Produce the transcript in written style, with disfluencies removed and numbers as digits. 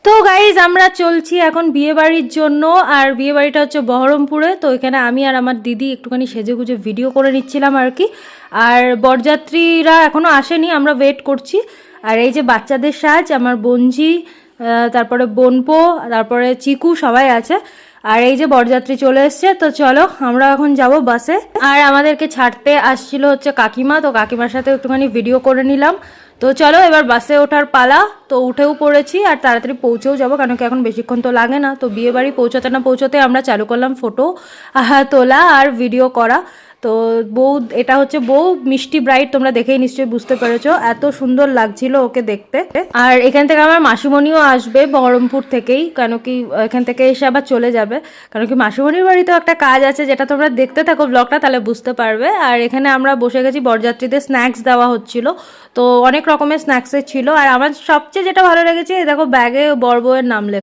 তো গাইজ আমরা চলছি এখন বিয়ে বাড়ির জন্য। আর বিয়ে বাড়িটা হচ্ছে বহরমপুরে। তো এখানে আমি আর আমার দিদি একটুখানি সেজেগুজে ভিডিও করে নিচ্ছিলাম আর কি। আর বরযাত্রীরা এখনও আসেনি, আমরা ওয়েট করছি। আর এই যে বাচ্চাদের সাজ, আমার বোনঝি, তারপরে বোনপো, তারপরে চিকু, সবাই আছে। আর এই যে বরযাত্রী চলে এসছে। তো চলো আমরা এখন যাব বাসে। আর আমাদেরকে ছাড়তে আসছিল হচ্ছে কাকিমা, তো কাকিমার সাথে একটুখানি ভিডিও করে নিলাম। তো চলো এবার বাসে ওঠার পালা। তো উঠেও পড়েছি আর তাড়াতাড়ি পৌঁছেও যাবো, কারণ কি এখন বেশিক্ষণ তো লাগে না। তো বিয়ে বাড়ি পৌঁছাতে না পৌঁছাতে আমরা চালু করলাম ফটো তোলা আর ভিডিও করা। তো বউ, এটা হচ্ছে বউ, মিষ্টি ব্রাইড, তোমরা দেখেই নিশ্চয়ই বুঝতে পেরেছো, এত সুন্দর লাগছিল ওকে দেখতে। আর এখান থেকে আমার মাসিমণিও আসবে বহরমপুর থেকেই, কেন কি এখান থেকে এসে আবার চলে যাবে। কারণ কি মাসিমণির বাড়িতেও একটা কাজ আছে, যেটা তোমরা দেখতে থাকো ব্লগটা, তাহলে বুঝতে পারবে। আর এখানে আমরা বসে গেছি, বরযাত্রীদের স্ন্যাক্স দেওয়া হচ্ছিল। তো অনেক রকমের স্ন্যাক্সের ছিল। আর আমার সবচেয়ে যেটা ভালো লেগেছে, দেখো ব্যাগে বর বউয়ের নাম লেখা।